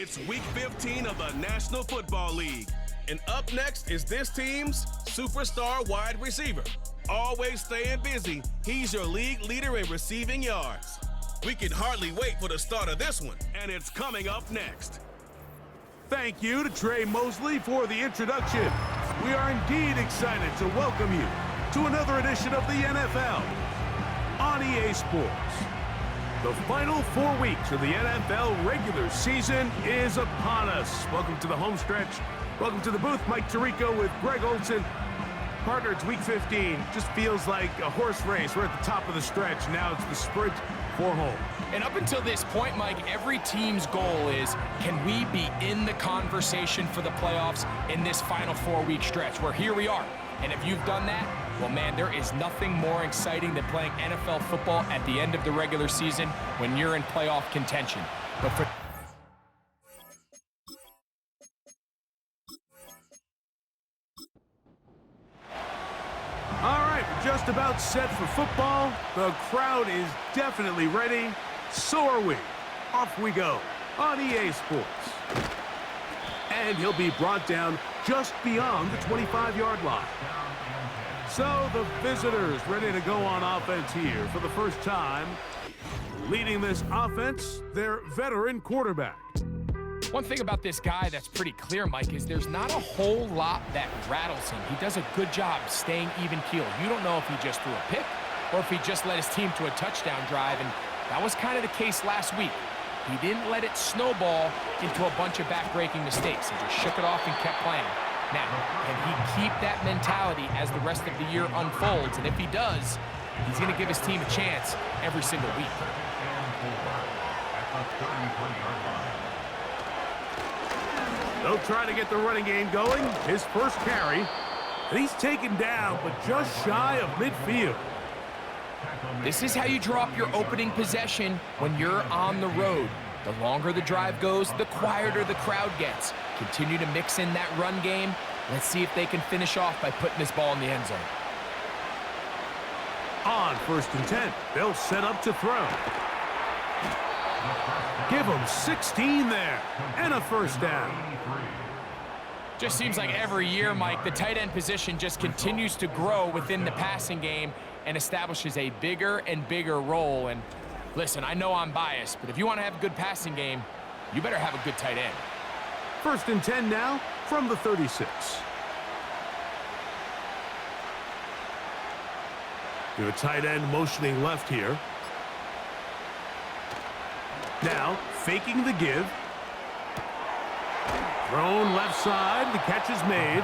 It's Week 15 of the National Football League. And up next is this team's superstar wide receiver. Always staying busy, he's your league leader in receiving yards. We can hardly wait for the start of this one, and it's coming up next. Thank you to Trey Mosley for the introduction. We are indeed excited to welcome you to another edition of the NFL on EA Sports. The final 4 weeks of the NFL regular season is upon us. Welcome to the home stretch. Welcome to the booth. Mike Tirico with Greg Olson. Partner, it's Week 15. Just feels like a horse race. We're at the top of the stretch. Now it's the sprint for home. And up until this point, Mike, every team's goal is, can we be in the conversation for the playoffs in this final 4-week stretch? Where here we are. And if you've done that, well, man, there is nothing more exciting than playing NFL football at the end of the regular season when you're in playoff contention. But for All right, we're just about set for football. The crowd is definitely ready. So are we. Off we go on EA Sports. And he'll be brought down just beyond the 25-yard line. So the visitors ready to go on offense here for the first time. Leading this offense, their veteran quarterback. one thing about this guy that's pretty clear, Mike, is there's not a whole lot that rattles him. He does a good job staying even-keeled. You don't know if he just threw a pick or if he just led his team to a touchdown drive, and that was kind of the case last week. He didn't let it snowball into a bunch of back-breaking mistakes. He just shook it off and kept playing. Now, can he keep that mentality as the rest of the year unfolds? And if he does, he's going to give his team a chance every single week. They'll try to get the running game going. His first carry. And he's taken down, but just shy of midfield. This is how you draw up your opening possession when you're on the road. The longer the drive goes, the quieter the crowd gets. Continue to mix in that run game. Let's see if they can finish off by putting this ball in the end zone. On 1st and 10, they'll set up to throw. Give them 16 there, and a first down. Just seems like every year, Mike, the tight end position just continues to grow within the passing game and establishes a bigger and bigger role. And listen, I know I'm biased, but if you want to have a good passing game, you better have a good tight end. 1st and 10 now from the 36. Your tight end motioning left here. Now, faking the give. Thrown left side, the catch is made.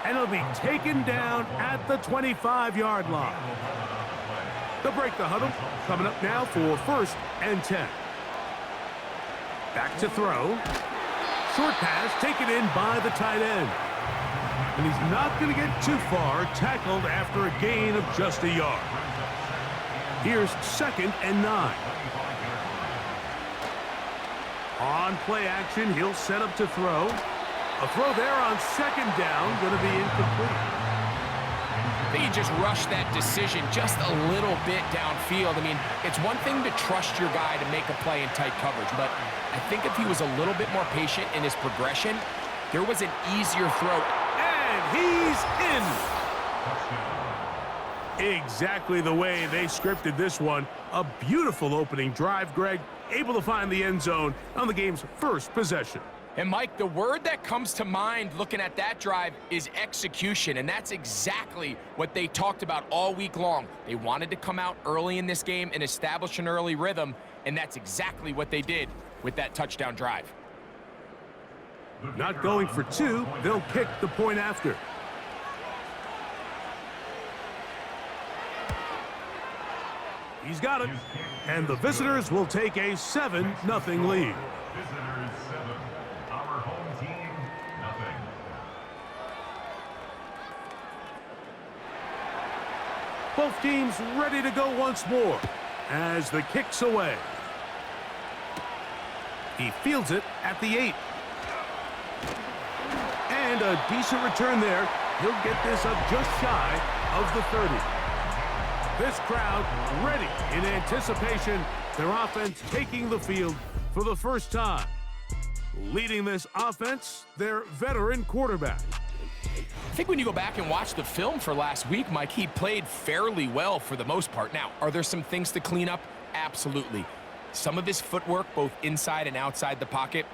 And it'll be taken down at the 25-yard line. They'll break the huddle. Coming up now for 1st and 10. Back to throw. Short pass taken in by the tight end. And he's not going to get too far, tackled after a gain of just a yard. Here's 2nd and 9. On play action, he'll set up to throw. A throw there on 2nd down, going to be incomplete. I think he just rushed that decision just a little bit downfield. I mean, it's one thing to trust your guy to make a play in tight coverage, but I think if he was a little bit more patient in his progression, there was an easier throw. And he's in. Exactly the way they scripted this one. A beautiful opening drive, Greg. Able to find the end zone on the game's first possession. And, Mike, the word that comes to mind looking at that drive is execution, and that's exactly what they talked about all week long. They wanted to come out early in this game and establish an early rhythm, and that's exactly what they did with that touchdown drive. Not going for 2, they'll kick the point after. He's got it, and the visitors will take a 7-0 lead. Both teams ready to go once more as the kick's away. He fields it at the 8. And a decent return there. He'll get this up just shy of the 30. This crowd ready in anticipation. Their offense taking the field for the first time. Leading this offense, their veteran quarterback. I think when you go back and watch the film for last week, Mike, he played fairly well for the most part. Now, are there some things to clean up? Absolutely. Some of his footwork, both inside and outside the pocket,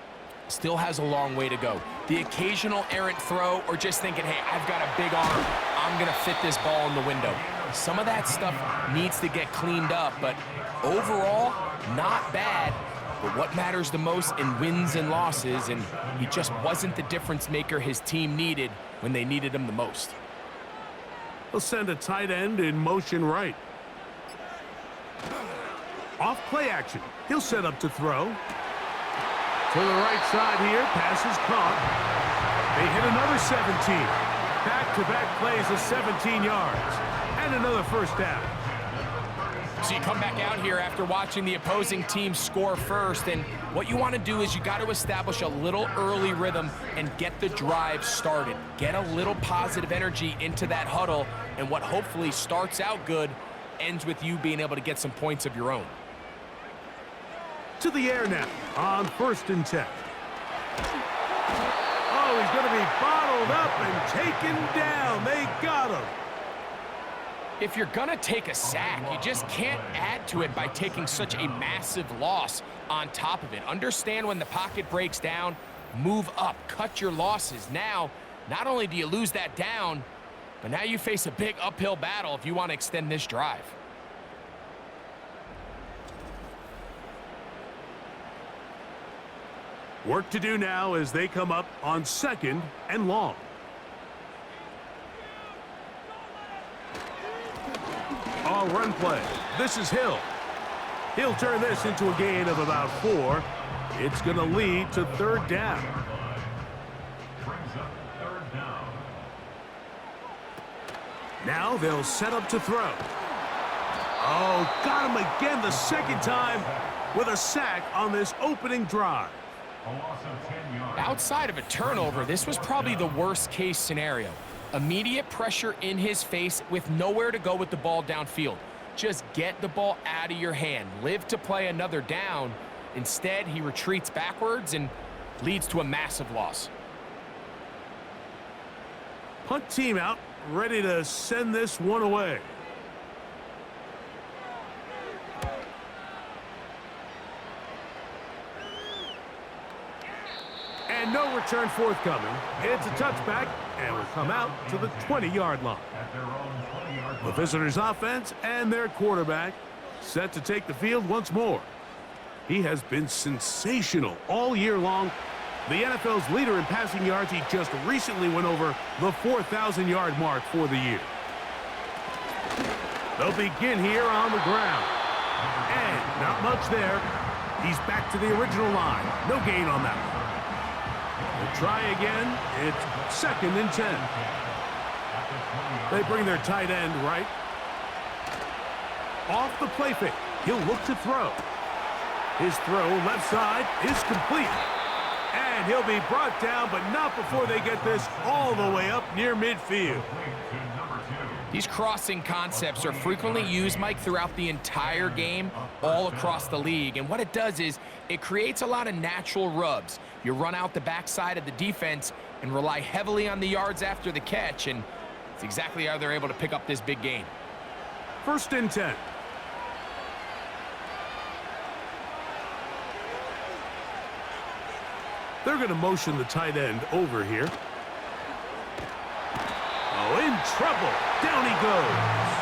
still has a long way to go. The occasional errant throw or just thinking, hey, I've got a big arm, I'm going to fit this ball in the window. Some of that stuff needs to get cleaned up, but overall, not bad. But what matters the most in wins and losses, and he just wasn't the difference maker his team needed when they needed him the most. He'll send a tight end in motion right. Off play action. He'll set up to throw. To the right side here. Pass is caught. They hit another 17. Back-to-back plays of 17 yards. And another first down. So you come back out here after watching the opposing team score first, and what you want to do is you got to establish a little early rhythm and get the drive started. Get a little positive energy into that huddle, and what hopefully starts out good ends with you being able to get some points of your own. To the air now on 1st and 10. Oh, he's going to be bottled up and taken down. They got him. If you're going to take a sack, you just can't add to it by taking such a massive loss on top of it. Understand when the pocket breaks down, move up, cut your losses. Now, not only do you lose that down, but now you face a big uphill battle if you want to extend this drive. Work to do now as they come up on 2nd and long. All run play. This is Hill. He'll turn this into a gain of about 4. It's going to lead to 3rd down. Now they'll set up to throw. Oh, got him again the 2nd time with a sack on this opening drive. Outside of a turnover, this was probably the worst case scenario. Immediate pressure in his face with nowhere to go with the ball downfield. Just get the ball out of your hand. Live to play another down. Instead, he retreats backwards and leads to a massive loss. Punt team out, ready to send this one away. And no return forthcoming. It's a touchback, and will come out to the 20-yard line. The visitors' offense and their quarterback set to take the field once more. He has been sensational all year long. The NFL's leader in passing yards, he just recently went over the 4,000-yard mark for the year. They'll begin here on the ground. And not much there. He's back to the original line. No gain on that one. We'll try again. It's 2nd and 10. They bring their tight end right. Off the play fake. He'll look to throw. His throw left side is complete. And he'll be brought down, but not before they get this all the way up near midfield. These crossing concepts are frequently used, Mike, throughout the entire game, all across the league. And what it does is it creates a lot of natural rubs. You run out the backside of the defense and rely heavily on the yards after the catch, and it's exactly how they're able to pick up this big gain. 1st and 10. They're going to motion the tight end over here. Oh, in trouble. Down he goes.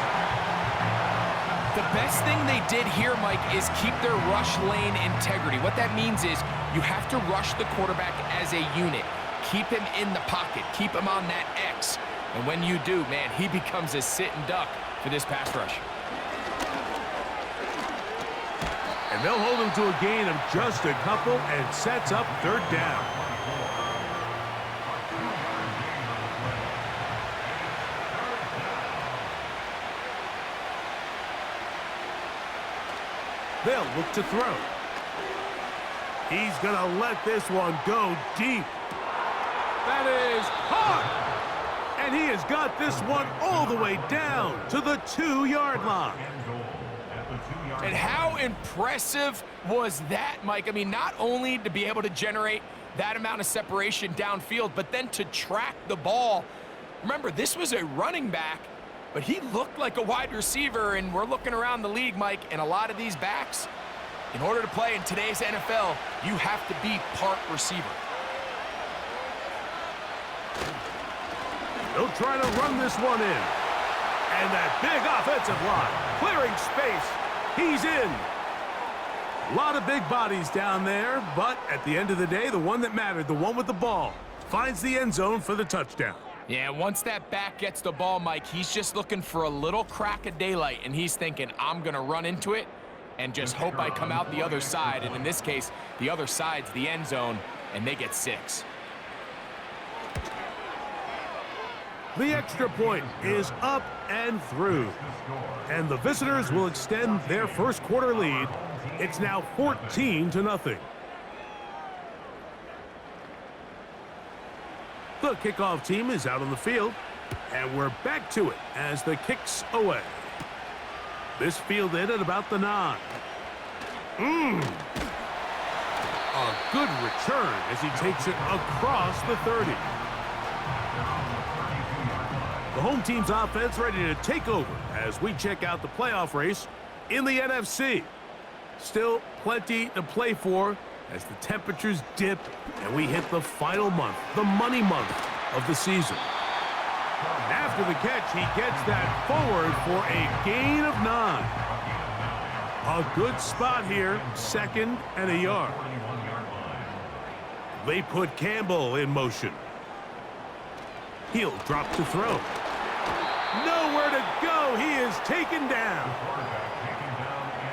The best thing they did here, Mike, is keep their rush lane integrity. What that means is you have to rush the quarterback as a unit. Keep him in the pocket. Keep him on that X. And when you do, man, he becomes a sit and duck for this pass rush. And they'll hold him to a gain of just a couple and sets up 3rd down. They'll look to throw. He's going to let this one go deep. That is hard. And he has got this one all the way down to the 2-yard line. And how impressive was that, Mike? I mean, not only to be able to generate that amount of separation downfield, but then to track the ball. Remember, this was a running back, but he looked like a wide receiver, and we're looking around the league, Mike, and a lot of these backs, in order to play in today's NFL, you have to be part receiver. They'll try to run this one in. And that big offensive line, clearing space. He's in. A lot of big bodies down there, but at the end of the day, the one that mattered, the one with the ball, finds the end zone for the touchdown. Yeah, once that back gets the ball, Mike, he's just looking for a little crack of daylight, and he's thinking, I'm going to run into it and just hope I come out the other side. And in this case, the other side's the end zone, and they get 6. The extra point is up and through. And the visitors will extend their first quarter lead. It's now 14-0. The kickoff team is out on the field. And we're back to it as the kick's away. This fielded at about the 9. A good return as he takes it across the 30. The home team's offense ready to take over as we check out the playoff race in the NFC. Still plenty to play for as the temperatures dip and we hit the final month, the money month of the season. After the catch, he gets that forward for a gain of 9. A good spot here, 2nd and a yard. They put Campbell in motion. He'll drop to throw. Nowhere to go. He is taken down.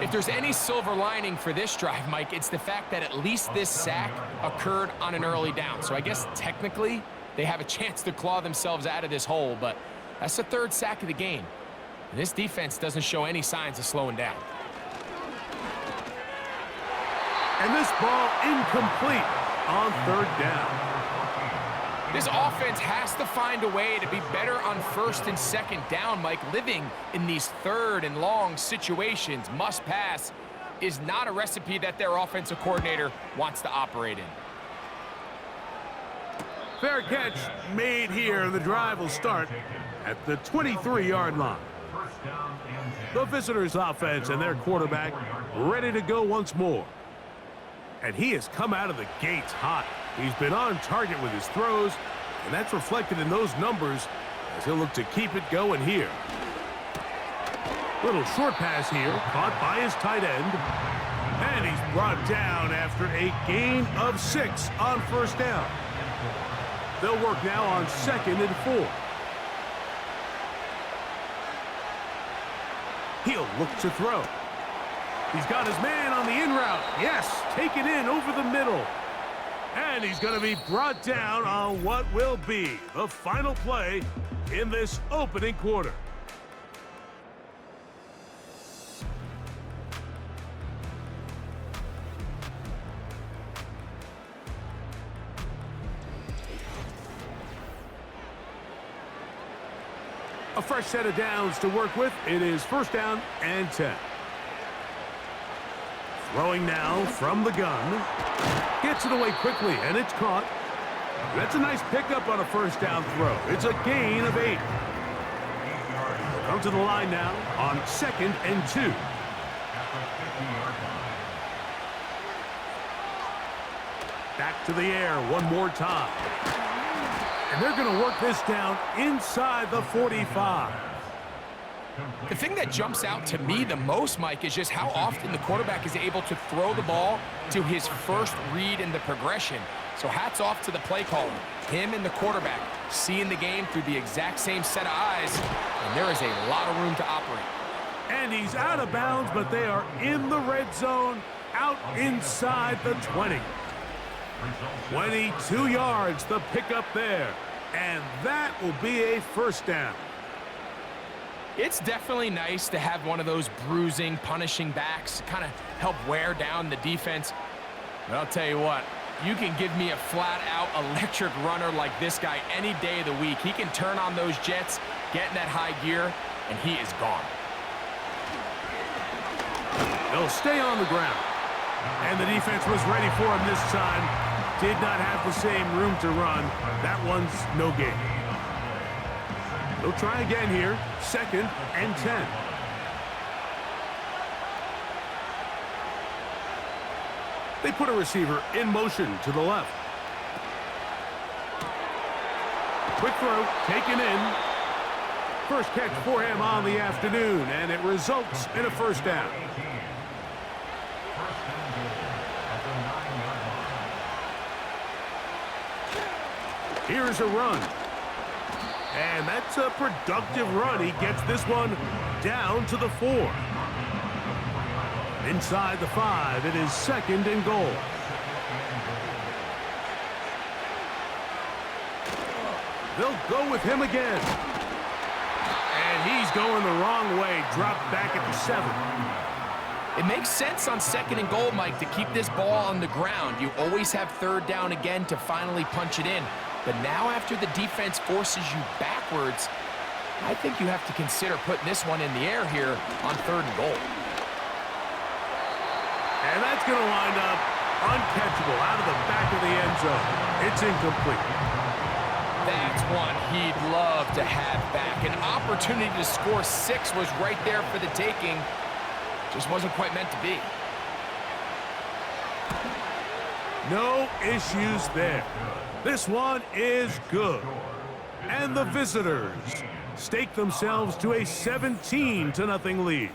If there's any silver lining for this drive, Mike, it's the fact that at least this sack occurred on an early down. So I guess technically they have a chance to claw themselves out of this hole, but that's the 3rd sack of the game. And this defense doesn't show any signs of slowing down. And this ball incomplete on 3rd down. This offense has to find a way to be better on 1st and 2nd down, Mike. Living in these 3rd and long situations, must pass, is not a recipe that their offensive coordinator wants to operate in. Fair catch made here. The drive will start at the 23-yard line. The visitors' offense and their quarterback ready to go once more. And he has come out of the gates hot. He's been on target with his throws, and that's reflected in those numbers as he'll look to keep it going here. Little short pass here, caught by his tight end. And he's brought down after a gain of 6 on 1st down. They'll work now on 2nd and 4. He'll look to throw. He's got his man on the in route. Yes, take it in over the middle. And he's going to be brought down on what will be the final play in this opening quarter. A fresh set of downs to work with. It is 1st down and 10. Throwing now from the gun. Gets it away quickly, and it's caught. That's a nice pickup on a 1st down throw. It's a gain of 8. Come to the line now on 2nd and 2. Back to the air one more time. And they're going to work this down inside the 45. The thing that jumps out to me the most, Mike, is just how often the quarterback is able to throw the ball to his first read in the progression. So hats off to the play caller. Him and the quarterback seeing the game through the exact same set of eyes, and there is a lot of room to operate. And he's out of bounds, but they are in the red zone, out inside the 20. 22 yards, the pickup there. And that will be a 1st down. It's definitely nice to have one of those bruising, punishing backs kind of help wear down the defense. But I'll tell you what, you can give me a flat-out electric runner like this guy any day of the week. He can turn on those jets, get in that high gear, and he is gone. They'll stay on the ground. And the defense was ready for him this time. Did not have the same room to run. That one's no gain. They'll try again here. 2nd and 10. They put a receiver in motion to the left. Quick throw, taken in. First catch for him on the afternoon, and it results in a first down. Here's a run. And that's a productive run. He gets this one down to the 4. Inside the 5, it is 2nd and goal. They'll go with him again. And he's going the wrong way. Dropped back at the 7. It makes sense on 2nd and goal, Mike, to keep this ball on the ground. You always have 3rd down again to finally punch it in. But now after the defense forces you backwards, I think you have to consider putting this one in the air here on 3rd and goal. And that's going to wind up uncatchable out of the back of the end zone. It's incomplete. That's one he'd love to have back. An opportunity to score 6 was right there for the taking. Just wasn't quite meant to be. No issues there. This one is good. And the visitors stake themselves to a 17-0 lead.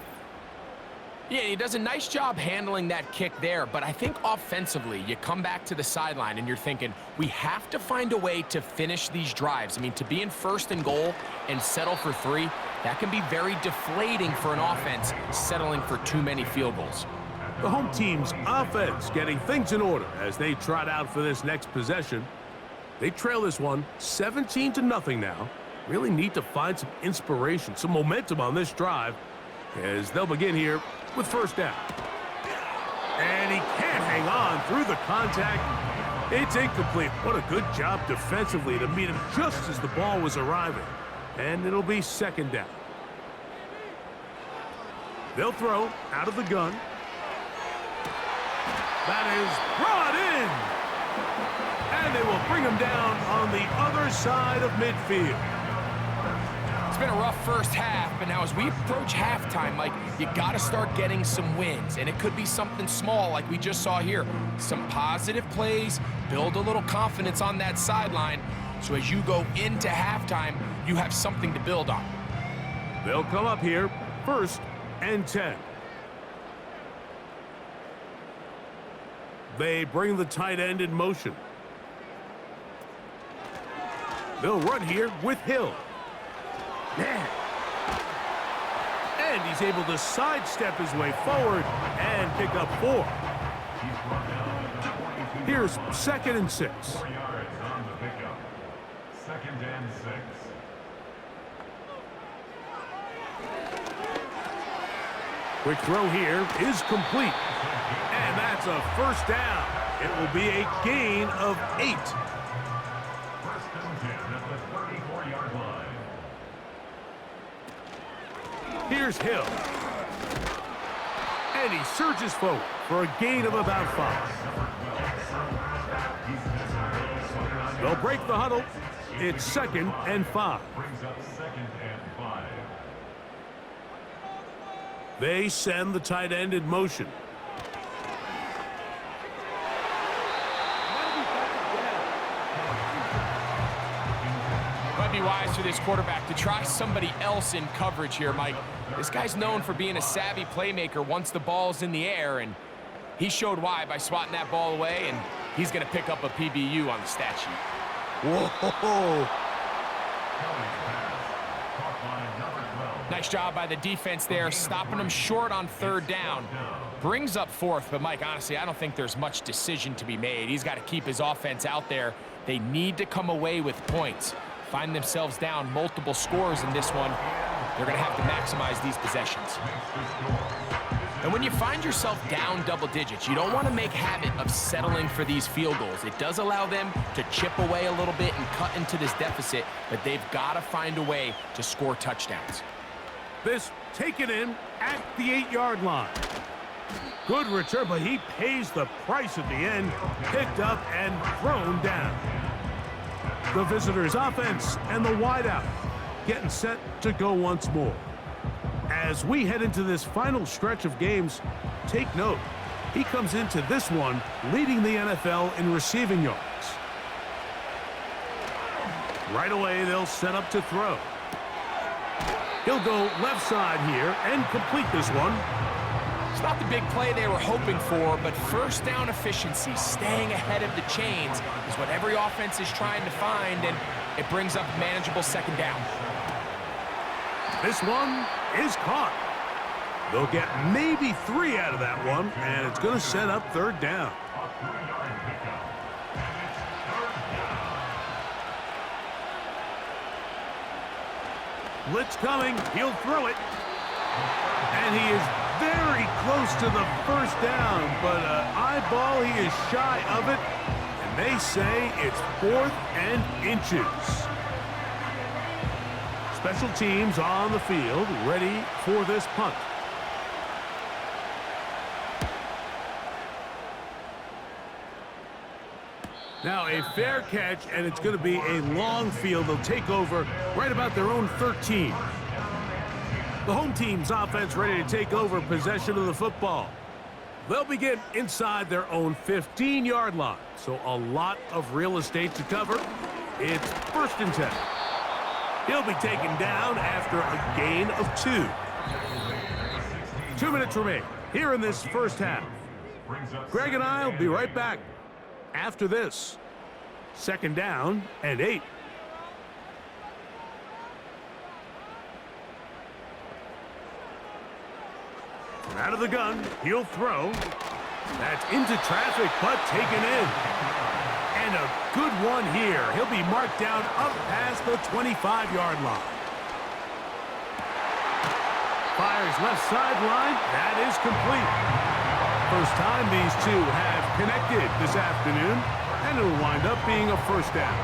Yeah, he does a nice job handling that kick there, but I think offensively, you come back to the sideline and you're thinking, we have to find a way to finish these drives. I mean, to be in 1st and goal and settle for 3, that can be very deflating for an offense settling for too many field goals. The home team's offense getting things in order as they trot out for this next possession. They trail this one 17-0 now. Really need to find some inspiration, some momentum on this drive as they'll begin here with 1st down. And he can't hang on through the contact. It's incomplete. What a good job defensively to meet him just as the ball was arriving. And it'll be 2nd down. They'll throw out of the gun. That is brought in. And they will bring him down on the other side of midfield. It's been a rough first half, but now as we approach halftime, Mike, you got to start getting some wins. And it could be something small like we just saw here. Some positive plays, build a little confidence on that sideline. So as you go into halftime, you have something to build on. They'll come up here 1st and 10. They bring the tight end in motion. They'll run here with Hill. Man. And he's able to sidestep his way forward and pick up 4. Here's 2nd and 6. 4 yards on the pickup. 2nd and 6. Quick throw here is complete. And that's a 1st down. It will be a gain of 8. 1st and 10 at the 34-yard line. Here's Hill. And he surges forward for a gain of about 5. They'll break the huddle. It's 2nd and 5. Brings up 2nd and 5. They send the tight end in motion. Might be wise for this quarterback to try somebody else in coverage here, Mike. This guy's known for being a savvy playmaker once the ball's in the air, and he showed why by swatting that ball away, and he's going to pick up a PBU on the stat sheet. Whoa! Nice job by the defense there, stopping him short on 3rd down. Brings up 4th, but Mike, honestly, I don't think there's much decision to be made. He's got to keep his offense out there. They need to come away with points. Find themselves down multiple scores in this one. They're going to have to maximize these possessions. And when you find yourself down double digits, you don't want to make habit of settling for these field goals. It does allow them to chip away a little bit and cut into this deficit, but they've got to find a way to score touchdowns. This taken in at the 8-yard line. Good return, but he pays the price at the end. Picked up and thrown down. The visitors' offense and the wideout getting set to go once more. As we head into this final stretch of games, take note. He comes into this one leading the NFL in receiving yards. Right away, they'll set up to throw. He'll go left side here and complete this one. It's not the big play they were hoping for, but first down efficiency, staying ahead of the chains, is what every offense is trying to find, and it brings up a manageable second down. This one is caught. They'll get maybe 3 out of that one, and it's going to set up third down. Blitz coming. He'll throw it. And he is very close to the first down, but eyeball, he is shy of it. And they say it's 4th and inches. Special teams on the field, ready for this punt. Now a fair catch, and it's going to be a long field. They'll take over right about their own 13. The home team's offense ready to take over possession of the football. They'll begin inside their own 15-yard line, so a lot of real estate to cover. It's 1st and 10. He'll be taken down after a gain of 2. 2 minutes remain here in this first half. Greg and I will be right back after this. 2nd down and 8. Out of the gun, he'll throw. That's into traffic, but taken in. And a good one here. He'll be marked down up past the 25-yard line. Fires left sideline. That is complete. First time these two have connected this afternoon, and it'll wind up being a first down.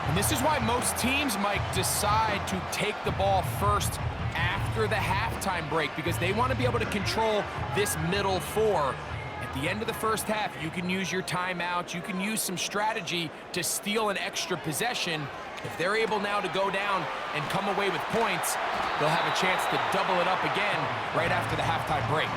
And this is why most teams, Mike, decide to take the ball first after the halftime break, because they want to be able to control this middle 4. At the end of the first half, you can use your timeouts, you can use some strategy to steal an extra possession. If they're able now to go down and come away with points, they'll have a chance to double it up again right after the halftime break.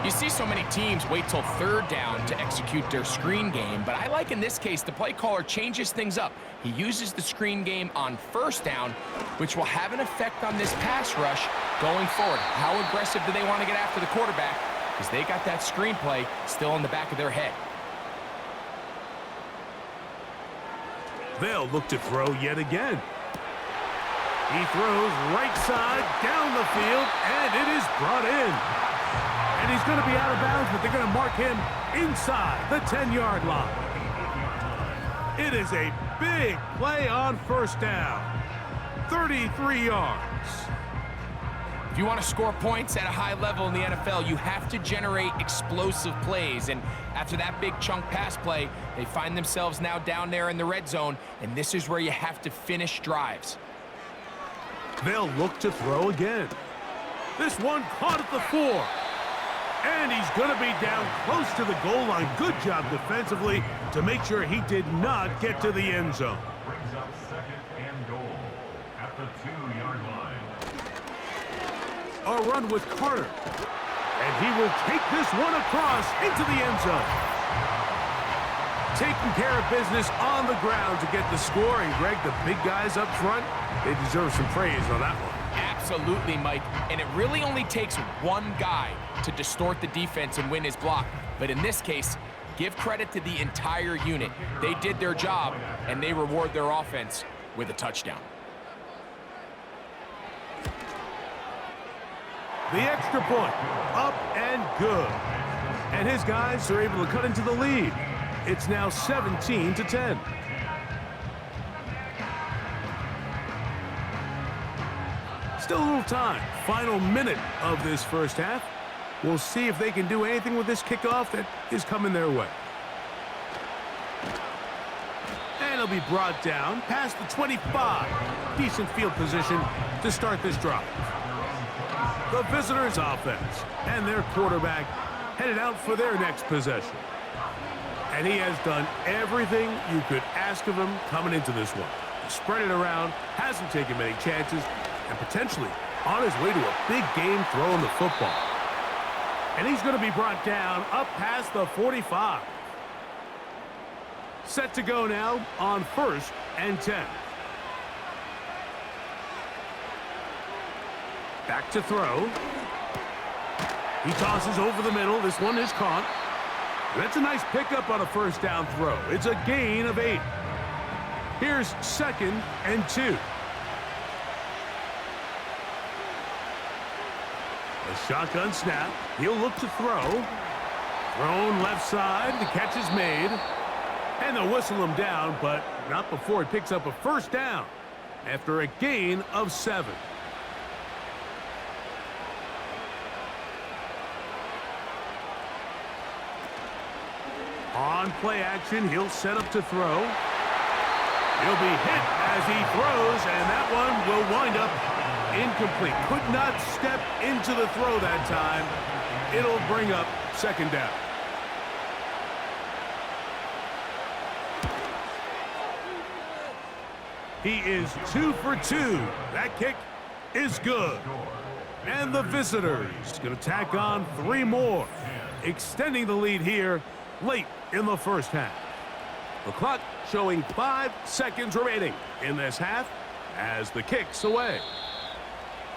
You see so many teams wait till 3rd down to execute their screen game, but I like in this case the play caller changes things up. He uses the screen game on 1st down, which will have an effect on this pass rush going forward. How aggressive do they want to get after the quarterback? Because they got that screen play still in the back of their head. They'll look to throw yet again. He throws right side down the field, and it is brought in. And he's going to be out of bounds, but they're going to mark him inside the 10-yard line. It is a big play on 1st down. 33 yards. If you want to score points at a high level in the NFL, you have to generate explosive plays. And after that big chunk pass play, they find themselves now down there in the red zone, and this is where you have to finish drives. They'll look to throw again. This one caught at the 4. And he's going to be down close to the goal line. Good job defensively to make sure he did not get to the end zone. Brings up 2nd and goal at the 2-yard line. A run with Carter. And he will take this one across into the end zone. Taking care of business on the ground to get the score. And Greg, the big guys up front, they deserve some praise on that one. Absolutely, Mike. And it really only takes one guy to distort the defense and win his block. But in this case, give credit to the entire unit. They did their job, and they reward their offense with a touchdown. The extra point, up and good. And his guys are able to cut into the lead. It's now 17-10. Still a little time. Final minute of this first half. We'll see if they can do anything with this kickoff that is coming their way. And it'll be brought down past the 25. Decent field position to start this drive. the visitors' offense, and their quarterback headed out for their next possession. And he has done everything you could ask of him coming into this one. Spread it around, hasn't taken many chances, and potentially on his way to a big game throwing the football. And he's going to be brought down up past the 45. Set to go now on 1st and 10. Back to throw. He tosses over the middle. This one is caught. That's a nice pickup on a first down throw. It's a gain of 8. Here's 2nd and 2. A shotgun snap. He'll look to throw. Thrown left side. The catch is made. And they'll whistle him down, but not before he picks up a first down after a gain of 7. On play action, he'll set up to throw. He'll be hit as he throws, and that one will wind up incomplete. Could not step into the throw that time. It'll bring up 2nd down. He is 2 for 2. That kick is good. And the visitors going to tack on 3 more, extending the lead here late in the first half. The clock showing 5 seconds remaining in this half as the kick's away.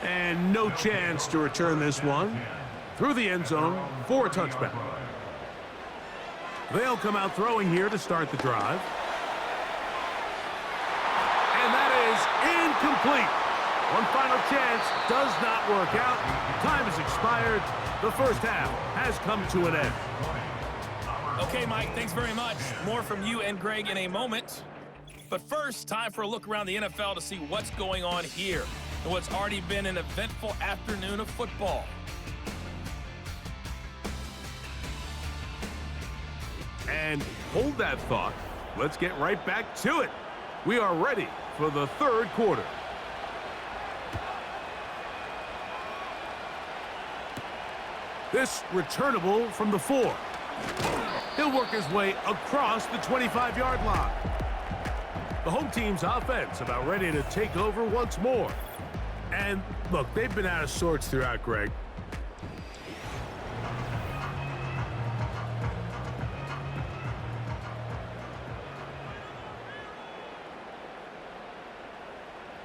And no chance to return this one through the end zone for a touchback. They'll come out throwing here to start the drive. And that is incomplete. One final chance does not work out. Time has expired. The first half has come to an end. Okay, Mike, thanks very much. More from you and Greg in a moment. But first, time for a look around the NFL to see what's going on here and what's already been an eventful afternoon of football. And hold that thought. Let's get right back to it. We are ready for the 3rd quarter. This returnable from the 4. He'll work his way across the 25-yard line. The home team's offense about ready to take over once more. And look, they've been out of sorts throughout, Greg.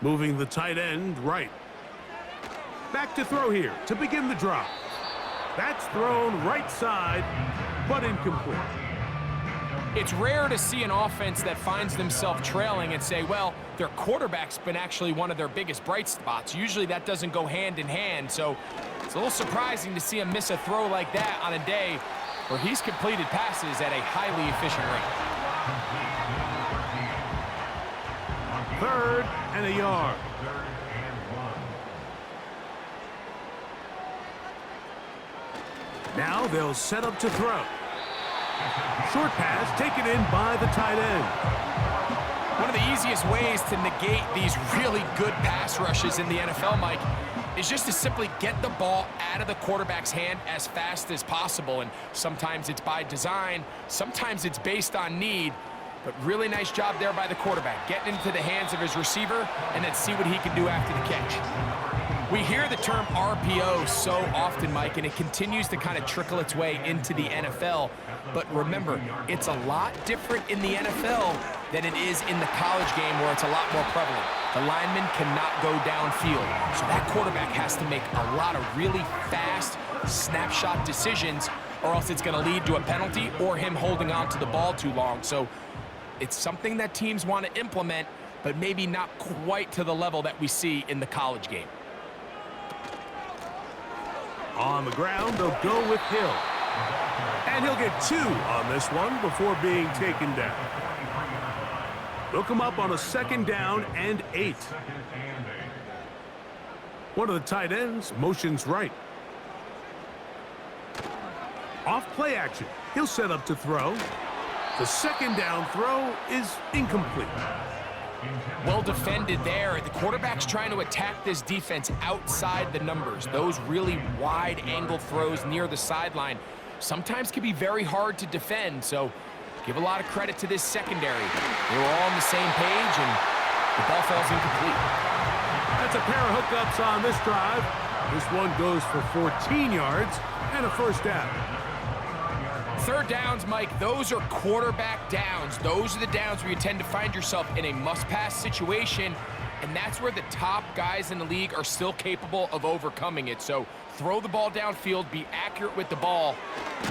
Moving the tight end right. Back to throw here to begin the drive. That's thrown right side, but incomplete. It's rare to see an offense that finds themselves trailing and say, well, their quarterback's been actually one of their biggest bright spots. Usually that doesn't go hand in hand, so it's a little surprising to see him miss a throw like that on a day where he's completed passes at a highly efficient rate. 3rd and a yard. Now they'll set up to throw. Short pass taken in by the tight end. One of the easiest ways to negate these really good pass rushes in the NFL, Mike, is just to simply get the ball out of the quarterback's hand as fast as possible. And sometimes it's by design, sometimes it's based on need. But really nice job there by the quarterback, getting into the hands of his receiver and then see what he can do after the catch. We hear the term RPO so often, Mike, and it continues to kind of trickle its way into the NFL. But remember, it's a lot different in the NFL than it is in the college game where it's a lot more prevalent. The lineman cannot go downfield, so that quarterback has to make a lot of really fast snapshot decisions or else it's going to lead to a penalty or him holding on to the ball too long. So it's something that teams want to implement, but maybe not quite to the level that we see in the college game. On the ground, they'll go with Hill. And he'll get 2 on this one before being taken down. They'll come up on a 2nd down and 8. One of the tight ends motions right. Off play action. He'll set up to throw. The 2nd down throw is incomplete. Well defended there. The quarterback's trying to attack this defense outside the numbers. Those really wide angle throws near the sideline sometimes can be very hard to defend, so give a lot of credit to this secondary. They were all on the same page, and the ball falls incomplete. That's a pair of hookups on this drive. This one goes for 14 yards and a first down. Third downs, Mike, those are quarterback downs. Those are the downs where you tend to find yourself in a must-pass situation, and that's where the top guys in the league are still capable of overcoming it. So throw the ball downfield, be accurate with the ball.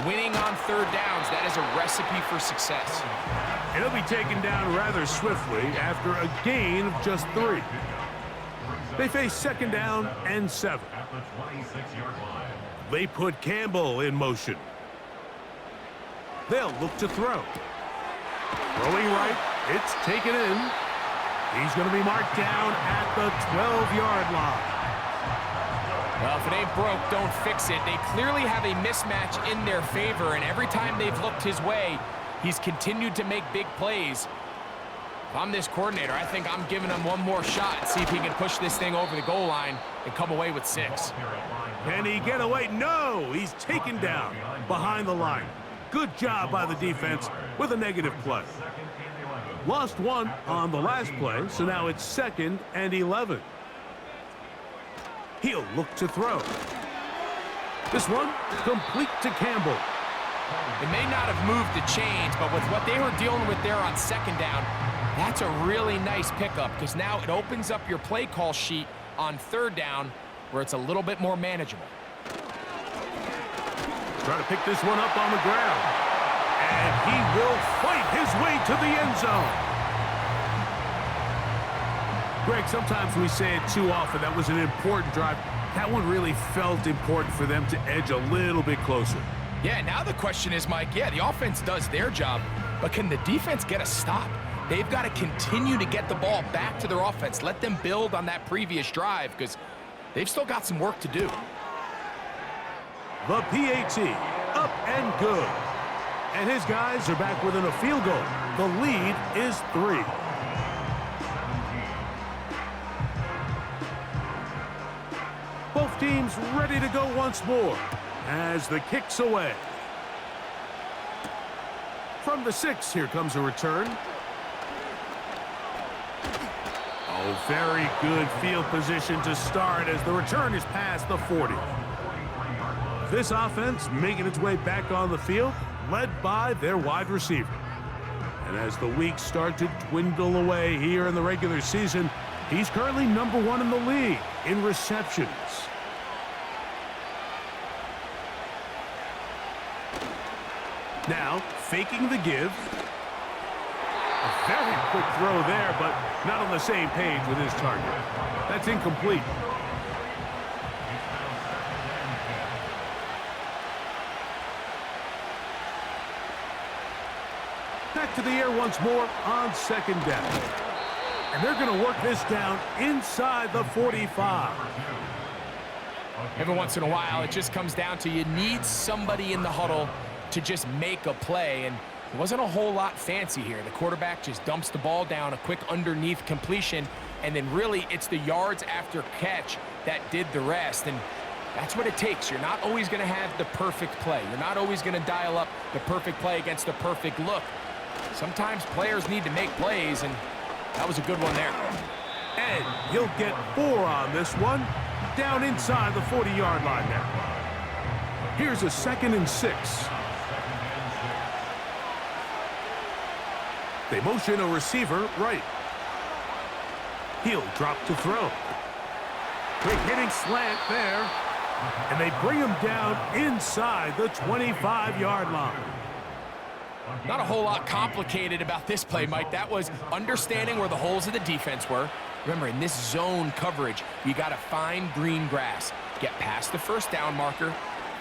Winning on third downs, that is a recipe for success. And he'll be taken down rather swiftly after a gain of just 3. They face second down and 7. They put Campbell in motion. They'll look to throw. Throwing right, it's taken in. He's going to be marked down at the 12-yard line. Well, if it ain't broke, don't fix it. They clearly have a mismatch in their favor, and every time they've looked his way, he's continued to make big plays. If I'm this coordinator, I think I'm giving him one more shot and see if he can push this thing over the goal line and come away with 6. Can he get away? No, he's taken down behind the line. Good job by the defense with a negative play. Lost 1 on the last play, so now it's 2nd and 11. He'll look to throw. This one complete to Campbell. It may not have moved the chains, but with what they were dealing with there on second down, that's a really nice pickup because now it opens up your play call sheet on third down where it's a little bit more manageable. Trying to pick this one up on the ground. And he will fight his way to the end zone. Greg, sometimes we say it too often. That was an important drive. That one really felt important for them to edge a little bit closer. Yeah, now the question is, Mike, yeah, the offense does their job, but can the defense get a stop? They've got to continue to get the ball back to their offense. Let them build on that previous drive because they've still got some work to do. The PAT, up and good. And his guys are back within a field goal. The lead is 3. Both teams ready to go once more as the kick's away. From the 6, here comes a return. Oh, very good field position to start as the return is past the 40. This offense making its way back on the field, led by their wide receiver. And as the weeks start to dwindle away here in the regular season, he's currently number 1 in the league in receptions. Now, faking the give. A very quick throw there, but not on the same page with his target. That's incomplete. Back to the air once more on second down. And they're going to work this down inside the 45. Every once in a while, it just comes down to you need somebody in the huddle to just make a play, and it wasn't a whole lot fancy here. The quarterback just dumps the ball down, a quick underneath completion, and then really it's the yards after catch that did the rest, and that's what it takes. You're not always going to have the perfect play. You're not always going to dial up the perfect play against the perfect look. Sometimes players need to make plays, and that was a good one there. And he'll get 4 on this one, down inside the 40-yard line now. Here's a 2nd and 6. They motion a receiver right. He'll drop to throw. Quick hitting slant there. And they bring him down inside the 25-yard line. Not a whole lot complicated about this play, Mike. That was understanding where the holes of the defense were. Remember, in this zone coverage, you got to find green grass. Get past the first down marker,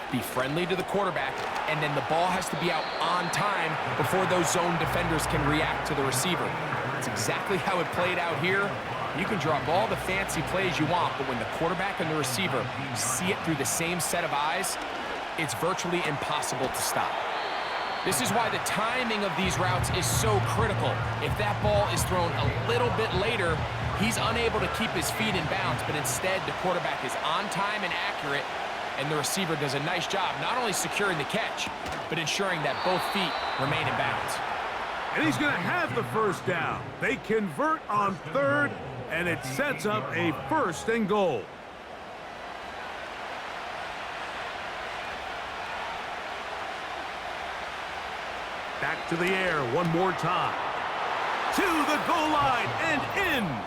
be friendly to the quarterback, and then the ball has to be out on time before those zone defenders can react to the receiver. That's exactly how it played out here. You can drop all the fancy plays you want, but when the quarterback and the receiver see it through the same set of eyes, it's virtually impossible to stop. This is why the timing of these routes is so critical. If that ball is thrown a little bit later, he's unable to keep his feet in bounds, but instead the quarterback is on time and accurate, and the receiver does a nice job not only securing the catch, but ensuring that both feet remain in bounds. And he's going to have the first down. They convert on third, and it sets up a 1st and goal. Back to the air one more time. To the goal line and in.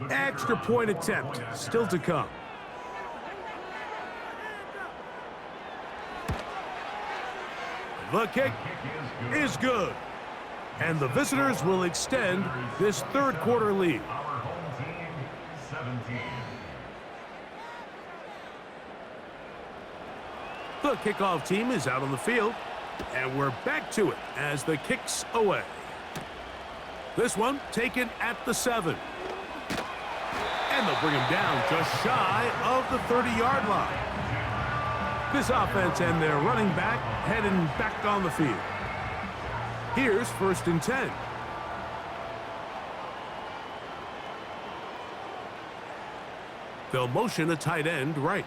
Extra point attempt still to come. The kick is good. And the visitors will extend this 3rd quarter lead. Our home team, 17. The kickoff team is out on the field. And we're back to it as the kick's away. This one taken at the 7. And they'll bring him down just shy of the 30-yard line. This offense and their running back heading back on the field. Here's 1st and 10. They'll motion a tight end right.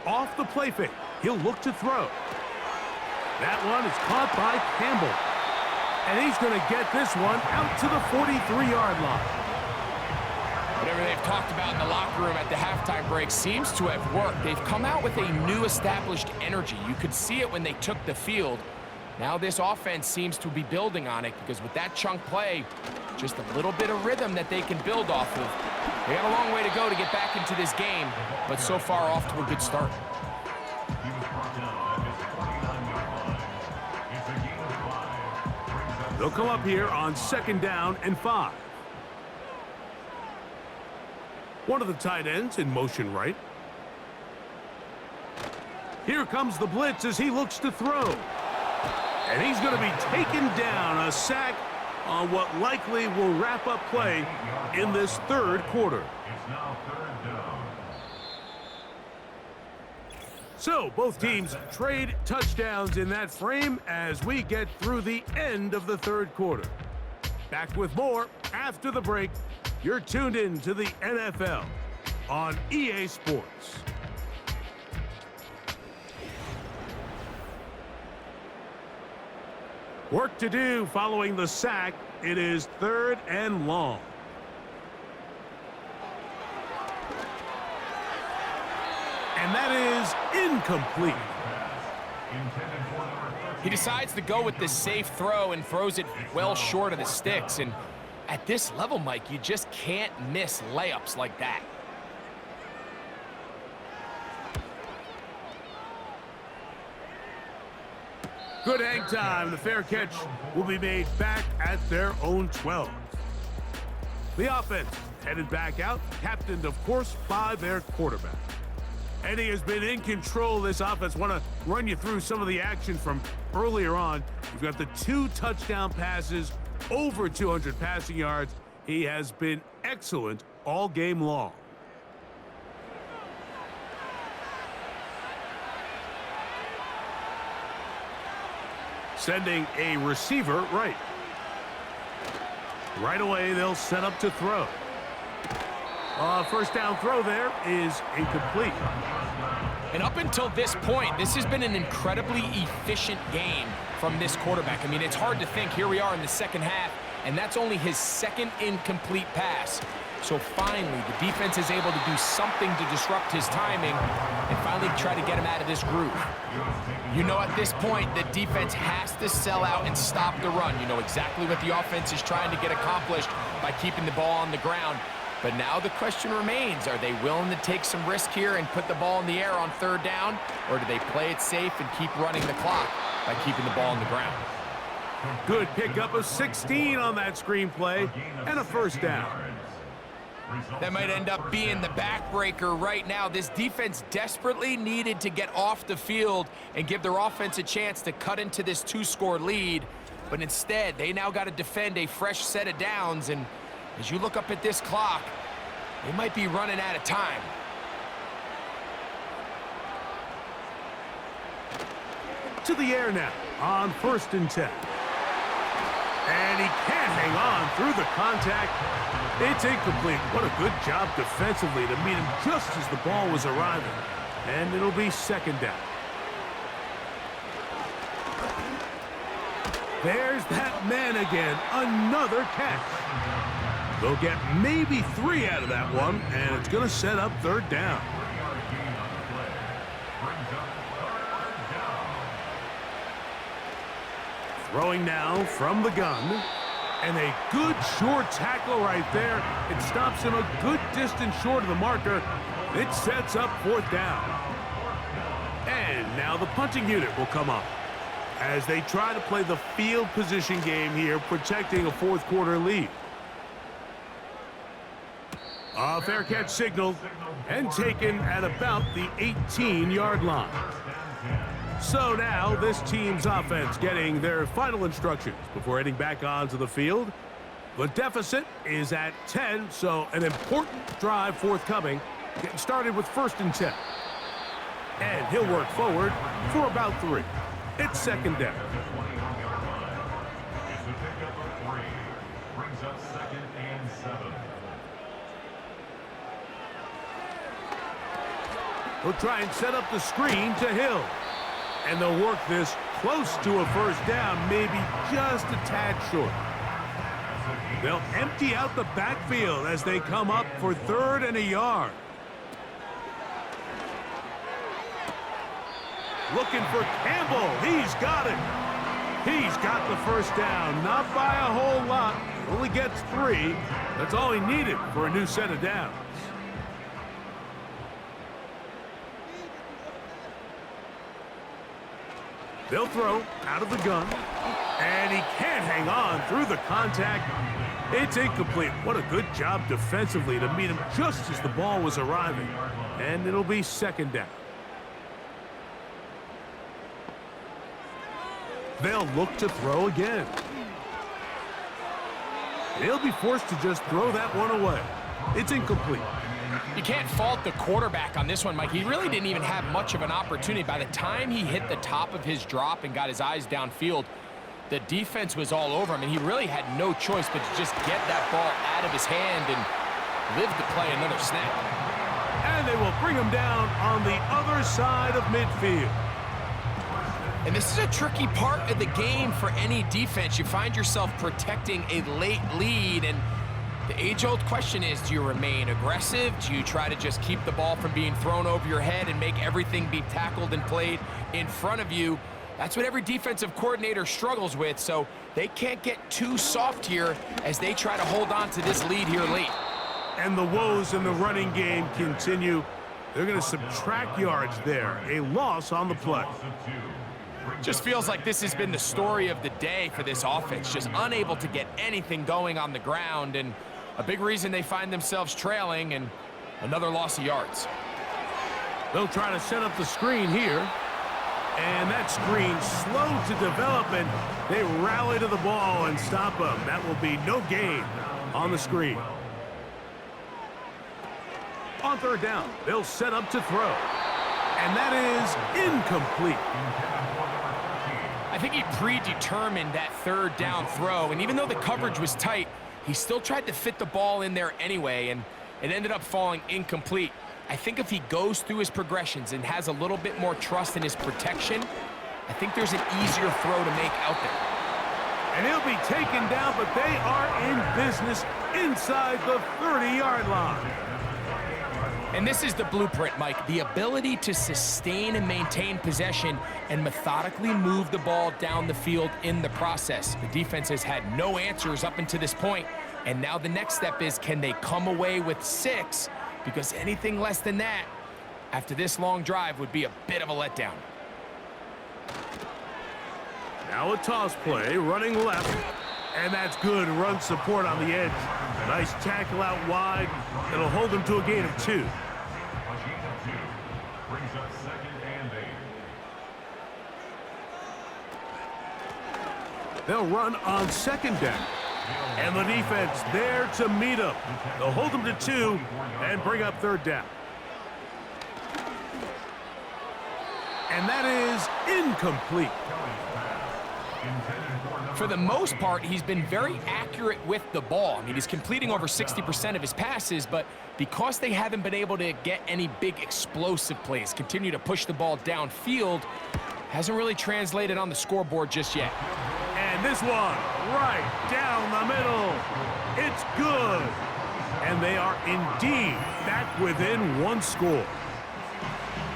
Off the play fake. He'll look to throw. That one is caught by Campbell. And he's going to get this one out to the 43-yard line. Whatever they've talked about in the locker room at the halftime break seems to have worked. They've come out with a new established energy. You could see it when they took the field. Now this offense seems to be building on it because with that chunk play, just a little bit of rhythm that they can build off of. They got a long way to go to get back into this game, but so far off to a good start. He was brought down at his 49-yard line. It's a gain of 5. They'll come up here on 2nd down and 5. One of the tight ends in motion right. Here comes the blitz as he looks to throw. And he's going to be taken down, a sack on what likely will wrap up play in this 3rd quarter. It's now 3rd down. So both teams trade touchdowns in that frame as we get through the end of the 3rd quarter. Back with more after the break. You're tuned in to the NFL on EA Sports. Work to do following the sack. It is 3rd and long. And that is incomplete. He decides to go with this safe throw and throws it well short of the sticks. And at this level, Mike, you just can't miss layups like that. Good hang time. The fair catch will be made back at their own 12. The offense headed back out, captained, of course, by their quarterback. And he has been in control of this offense. Want to run you through some of the action from earlier on. You've got the 2 touchdown passes, over 200 passing yards. He has been excellent all game long. Sending a receiver right. Right away, they'll set up to throw. 1st down throw there is incomplete. And up until this point, this has been an incredibly efficient game from this quarterback. I mean, it's hard to think. Here we are in the 2nd half, and that's only his 2nd incomplete pass. So finally, the defense is able to do something to disrupt his timing and finally try to get him out of this groove. You know, at this point, the defense has to sell out and stop the run. You know exactly what the offense is trying to get accomplished by keeping the ball on the ground. But now the question remains, are they willing to take some risk here and put the ball in the air on 3rd down? Or do they play it safe and keep running the clock by keeping the ball on the ground? Good pickup of 16 on that screenplay and a first down. That might end up being the backbreaker right now. This defense desperately needed to get off the field and give their offense a chance to cut into this 2-score lead. But instead, they now got to defend a fresh set of downs. And as you look up at this clock, they might be running out of time. To the air now on 1st and 10. And he can't hang on through the contact. It's incomplete. What a good job defensively to meet him just as the ball was arriving. And it'll be 2nd down. There's that man again. Another catch. They'll get maybe 3 out of that one, and it's going to set up 3rd down. Throwing now from the gun. And a good short tackle right there. It stops him a good distance short of the marker. It sets up 4th down. And now the punting unit will come up as they try to play the field position game here, protecting a 4th quarter lead. A fair catch signaled and taken at about the 18-yard line. So now this team's offense getting their final instructions before heading back onto the field. The deficit is at 10, so an important drive forthcoming. Getting started with 1st and 10. And he'll work forward for about 3. It's 2nd down. Brings up 2nd and 7. He'll try and set up the screen to Hill. And they'll work this close to a 1st down, maybe just a tad short. They'll empty out the backfield as they come up for 3rd and a yard. Looking for Campbell. He's got it. He's got the 1st down. Not by a whole lot. Only gets 3. That's all he needed for a new set of downs. They'll throw out of the gun. And he can't hang on through the contact. It's incomplete. What a good job defensively to meet him just as the ball was arriving. And it'll be 2nd down. They'll look to throw again. They'll be forced to just throw that one away. It's incomplete. You can't fault the quarterback on this one, Mike. He really didn't even have much of an opportunity. By the time he hit the top of his drop and got his eyes downfield, the defense was all over him, and he really had no choice but to just get that ball out of his hand and live to play another snap. And they will bring him down on the other side of midfield. And this is a tricky part of the game for any defense. You find yourself protecting a late lead, and the age-old question is, do you remain aggressive? Do you try to just keep the ball from being thrown over your head and make everything be tackled and played in front of you? That's what every defensive coordinator struggles with, so they can't get too soft here as they try to hold on to this lead here late. And the woes in the running game continue. They're going to subtract yards there. A loss on the play. Just feels like this has been the story of the day for this offense, just unable to get anything going on the ground, and a big reason they find themselves trailing, and another loss of yards. They'll try to set up the screen here, and that screen slow to develop, and they rally to the ball and stop them. That will be no gain on the screen. On 3rd down, they'll set up to throw, and that is incomplete. I think he predetermined that 3rd down throw, and even though the coverage was tight, he still tried to fit the ball in there anyway, and it ended up falling incomplete. I think if he goes through his progressions and has a little bit more trust in his protection, I think there's an easier throw to make out there. And he'll be taken down, but they are in business inside the 30-yard line. And this is the blueprint, Mike. The ability to sustain and maintain possession and methodically move the ball down the field in the process. The defense has had no answers up until this point, and now the next step is, can they come away with 6? Because anything less than that, after this long drive, would be a bit of a letdown. Now a toss play, running left. And that's good run support on the edge. Nice tackle out wide. It'll hold them to a gain of 2. A gain of 2 brings up 2nd and 8. They'll run on 2nd down. And the defense there to meet them. They'll hold them to 2 and bring up 3rd down. And that is incomplete. For the most part, he's been very accurate with the ball. I mean, he's completing over 60% of his passes, but because they haven't been able to get any big explosive plays, continue to push the ball downfield, hasn't really translated on the scoreboard just yet. And this one, right down the middle. It's good. And they are indeed back within 1 score.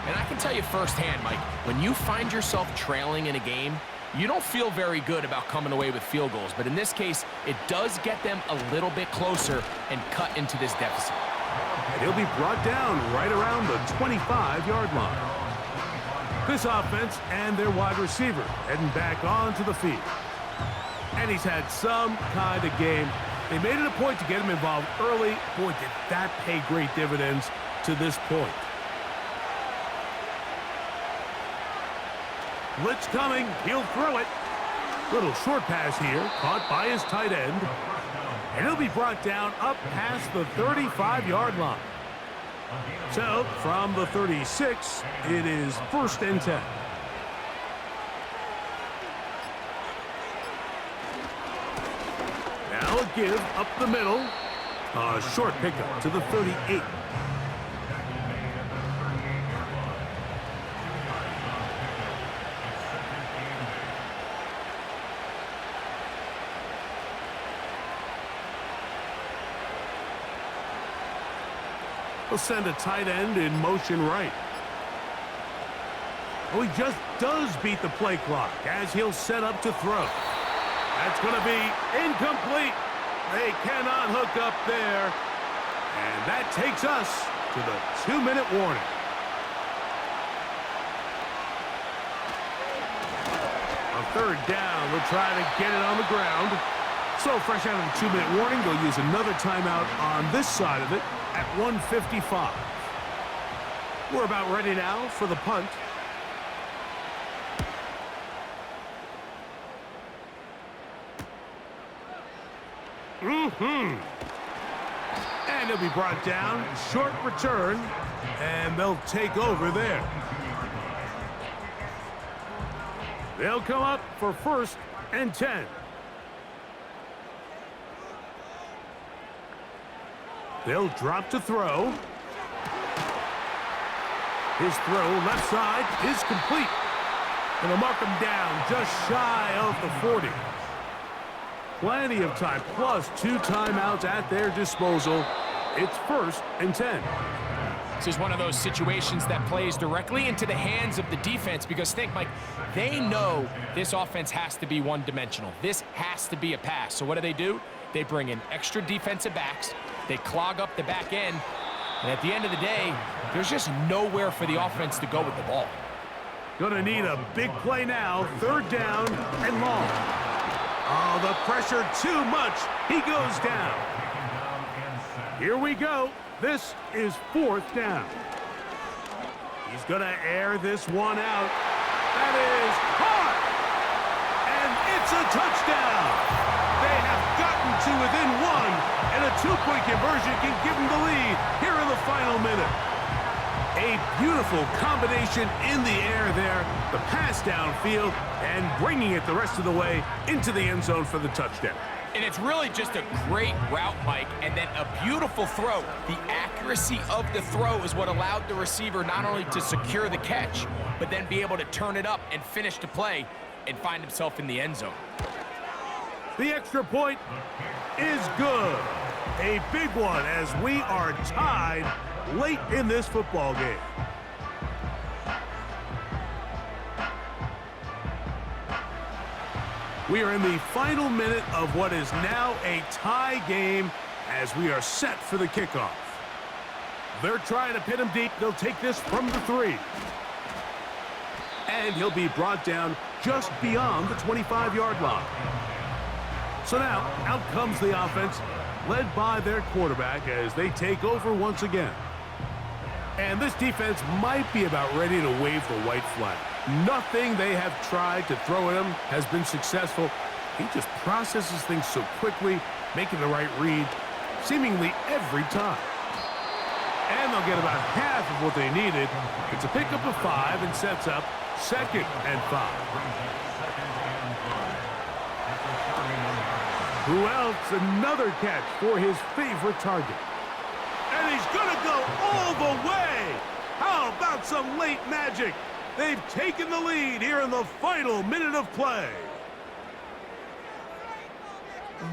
And I can tell you firsthand, Mike, when you find yourself trailing in a game, you don't feel very good about coming away with field goals. But in this case, it does get them a little bit closer and cut into this deficit. And he'll be brought down right around the 25-yard line. This offense and their wide receiver heading back onto the field. And he's had some kind of game. They made it a point to get him involved early. Boy, did that pay great dividends to this point. Blitz coming. He'll throw it. Little short pass here. Caught by his tight end. And he'll be brought down up past the 35-yard line. So, from the 36, it is 1st and 10. Now a give up the middle. A short pickup to the 38. He'll send a tight end in motion right. Oh, he just does beat the play clock as he'll set up to throw. That's going to be incomplete. They cannot hook up there. And that takes us to the 2-minute warning. On 3rd down, we'll try to get it on the ground. So fresh out of the 2-minute warning, they'll use another timeout on this side of it at 1:55. We're about ready now for the punt. And he'll be brought down. Short return. And they'll take over there. They'll come up for 1st and 10. They'll drop to throw. His throw left side is complete. And they'll mark him down just shy of the 40. Plenty of time, plus 2 timeouts at their disposal. It's 1st and 10. This is one of those situations that plays directly into the hands of the defense because think, Mike, they know this offense has to be one-dimensional. This has to be a pass. So what do? They bring in extra defensive backs. They clog up the back end. And at the end of the day, there's just nowhere for the offense to go with the ball. Gonna need a big play now. 3rd down and long. Oh, the pressure too much. He goes down. Here we go. This is 4th down. He's gonna air this one out. That is caught. And it's a touchdown. They have gotten to within 1. And a 2-point conversion can give them the lead here in the final minute. A beautiful combination in the air there. The pass downfield and bringing it the rest of the way into the end zone for the touchdown. And it's really just a great route, Mike, and then a beautiful throw. The accuracy of the throw is what allowed the receiver not only to secure the catch, but then be able to turn it up and finish the play and find himself in the end zone. The extra point is good. A big one as we are tied late in this football game. We are in the final minute of what is now a tie game as we are set for the kickoff. They're trying to pin him deep. They'll take this from the 3. And he'll be brought down just beyond the 25-yard line. So now, out comes the offense, led by their quarterback as they take over once again. And this defense might be about ready to wave the white flag. Nothing they have tried to throw at him has been successful. He just processes things so quickly, making the right read seemingly every time. And they'll get about half of what they needed. It's a pickup of 5 and sets up 2nd and 5. Who else? Another catch for his favorite target. And he's going to go all the way. How about some late magic? They've taken the lead here in the final minute of play.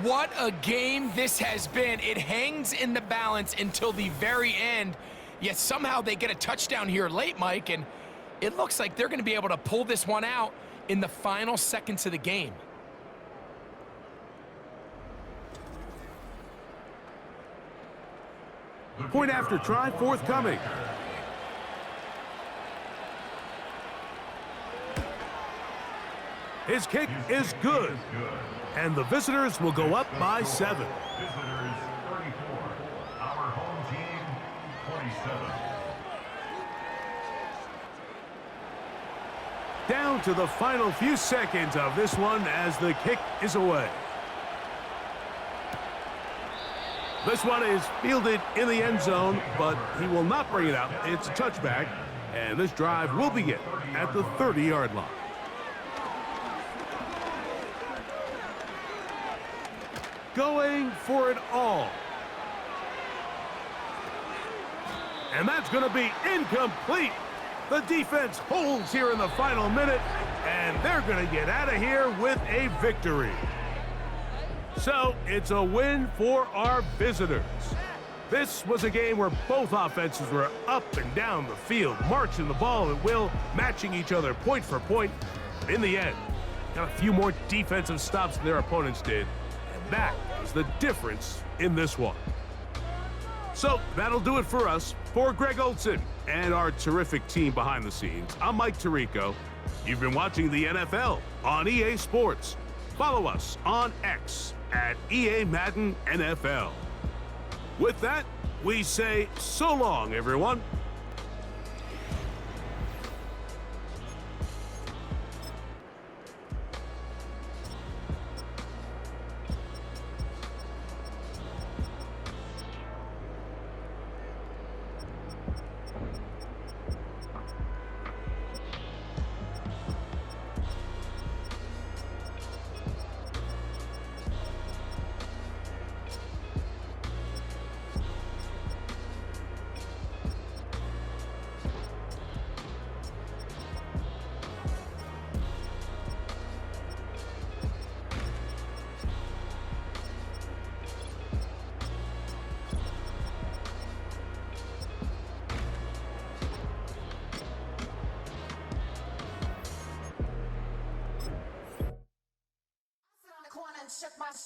What a game this has been. It hangs in the balance until the very end, yet somehow they get a touchdown here late, Mike, and it looks like they're going to be able to pull this one out in the final seconds of the game. Point after try forthcoming. His kick is good. And the visitors will go up by 7. Visitors 34. Our home team 27. Down to the final few seconds of this one as the kick is away. This one is fielded in the end zone, but he will not bring it out. It's a touchback, and this drive will begin at the 30-yard line. Going for it all. And that's going to be incomplete. The defense holds here in the final minute, and they're going to get out of here with a victory. So it's a win for our visitors. This was a game where both offenses were up and down the field, marching the ball at will, matching each other point for point. But in the end, got a few more defensive stops than their opponents did. And that is the difference in this one. So that'll do it for us. For Greg Olson and our terrific team behind the scenes, I'm Mike Tirico. You've been watching the NFL on EA Sports. Follow us on X at EA Madden NFL. With that, we say so long, everyone.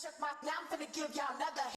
Shook my, now I'm finna give y'all another